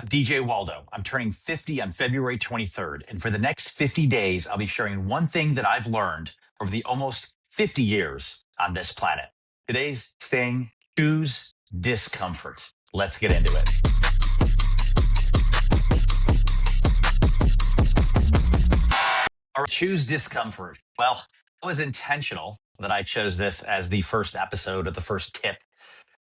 I'm DJ Waldow. I'm turning 50 on February 23rd. And for the next 50 days, I'll be sharing one thing that I've learned over the almost 50 years on this planet. Today's thing: choose discomfort. Let's get into it. All right, choose discomfort. Well, it was intentional that I chose this as the first episode or the first tip.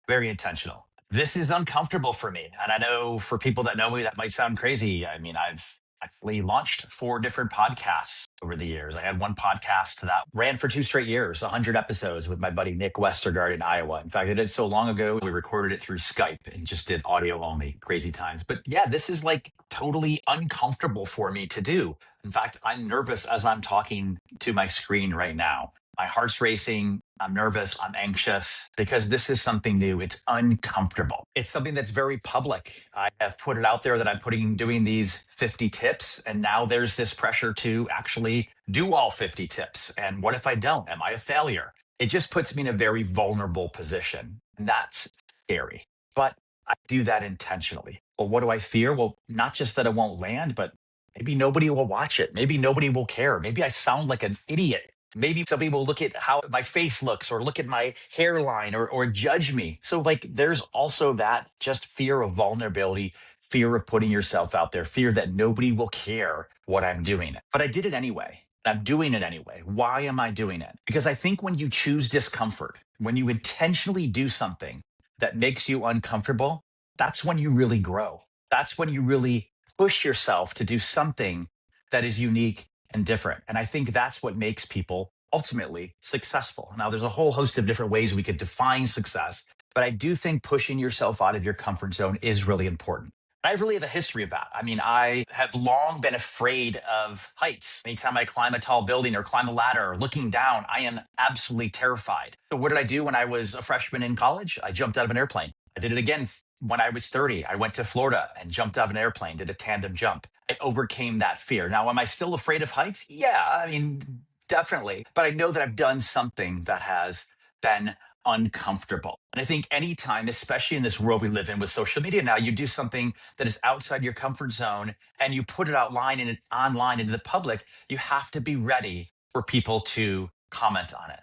Very intentional. This is uncomfortable for me. And I know for people that know me, that might sound crazy. I mean, I've actually launched 4 different podcasts over the years. I had one podcast that ran for 2 straight years, 100 episodes with my buddy Nick Westergaard in Iowa. In fact, I did it so long ago, we recorded it through Skype and just did audio only. Crazy times. But yeah, this is like totally uncomfortable for me to do. In fact, I'm nervous as I'm talking to my screen right now. My heart's racing. I'm nervous. I'm anxious because this is something new. It's uncomfortable. It's something that's very public. I have put it out there that I'm doing these 50 tips. And now there's this pressure to actually do all 50 tips. And what if I don't? Am I a failure? It just puts me in a very vulnerable position. And that's scary. But I do that intentionally. Well, what do I fear? Well, not just that it won't land, but maybe nobody will watch it. Maybe nobody will care. Maybe I sound like an idiot. Maybe some people look at how my face looks or look at my hairline or judge me. So, like, there's also that just fear of vulnerability, fear of putting yourself out there, fear that nobody will care what I'm doing. But I did it anyway. I'm doing it anyway. Why am I doing it? Because I think when you choose discomfort, when you intentionally do something that makes you uncomfortable, that's when you really grow. That's when you really push yourself to do something that is unique and different. And I think that's what makes people ultimately successful. Now, there's a whole host of different ways we could define success, but I do think pushing yourself out of your comfort zone is really important. I really have a history of that. I mean, I have long been afraid of heights. Anytime I climb a tall building or climb a ladder or looking down, I am absolutely terrified. So, what did I do when I was a freshman in college? I jumped out of an airplane. I did it again when I was 30. I went to Florida and jumped out of an airplane, did a tandem jump. I overcame that fear. Now, am I still afraid of heights? Yeah, I mean, definitely. But I know that I've done something that has been uncomfortable. And I think anytime, especially in this world we live in with social media now, you do something that is outside your comfort zone and you put it online into the public, you have to be ready for people to comment on it.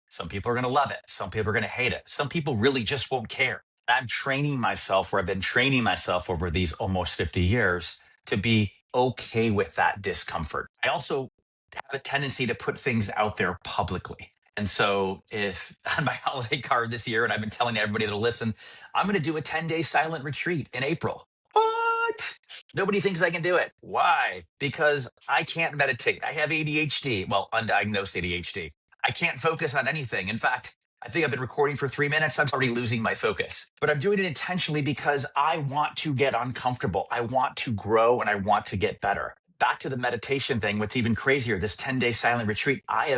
Some people are going to love it. Some people are going to hate it. Some people really just won't care. I'm training myself, or I've been training myself over these almost 50 years to be okay with that discomfort. I also have a tendency to put things out there publicly. And so, if on my holiday card this year, and I've been telling everybody that'll listen, I'm going to do a 10-day silent retreat in April. What? Nobody thinks I can do it. Why? Because I can't meditate. I have ADHD. Well, undiagnosed ADHD. I can't focus on anything. In fact, I think I've been recording for 3 minutes. I'm already losing my focus. But I'm doing it intentionally because I want to get uncomfortable. I want to grow and I want to get better. Back to the meditation thing, what's even crazier, this 10-day silent retreat, I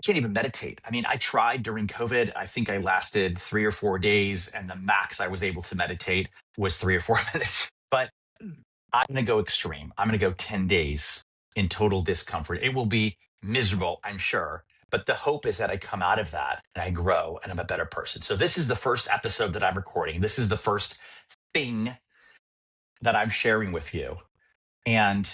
can't even meditate. I mean, I tried during COVID. I think I lasted 3 or 4 days, and the max I was able to meditate was 3 or 4 minutes. But I'm going to go extreme. I'm going to go 10 days in total discomfort. It will be miserable, I'm sure. But the hope is that I come out of that and I grow and I'm a better person. So this is the first episode that I'm recording. This is the first thing that I'm sharing with you. And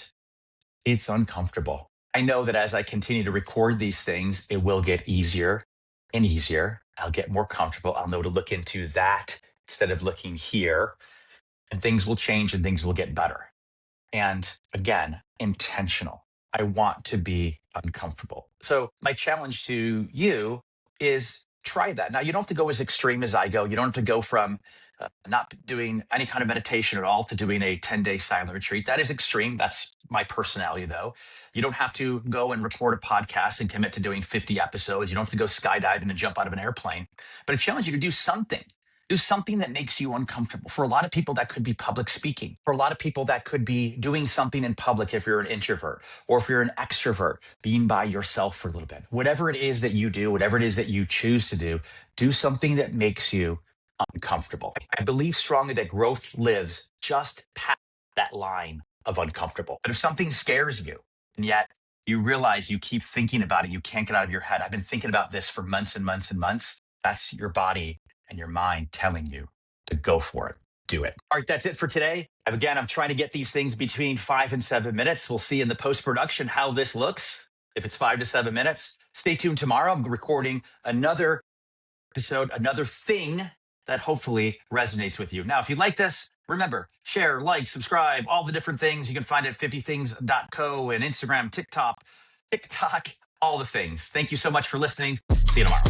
it's uncomfortable. I know that as I continue to record these things, it will get easier and easier. I'll get more comfortable. I'll know to look into that instead of looking here. And things will change and things will get better. And again, intentional. I want to be uncomfortable. So my challenge to you is try that. Now, you don't have to go as extreme as I go. You don't have to go from not doing any kind of meditation at all to doing a 10-day silent retreat. That is extreme. That's my personality, though. You don't have to go and record a podcast and commit to doing 50 episodes. You don't have to go skydiving and jump out of an airplane. But I challenge you to do something. Do something that makes you uncomfortable. For a lot of people, that could be public speaking. For a lot of people, that could be doing something in public if you're an introvert, or if you're an extrovert, being by yourself for a little bit. Whatever it is that you do, whatever it is that you choose to do something that makes you uncomfortable. I believe strongly that growth lives just past that line of uncomfortable. But if something scares you, and yet you realize you keep thinking about it, you can't get out of your head. I've been thinking about this for months and months and months. That's your body and your mind telling you to go for it. do it. All right, that's it for today. Again, I'm trying to get these things between 5 and 7 minutes. We'll see in the post production how this looks. If it's 5 to 7 minutes, stay tuned tomorrow. I'm recording another episode, another thing that hopefully resonates with you. Now, if you like this, remember, share, like, subscribe, all the different things. You can find it at 50things.co and Instagram, TikTok, all the things. Thank you so much for listening. See you tomorrow.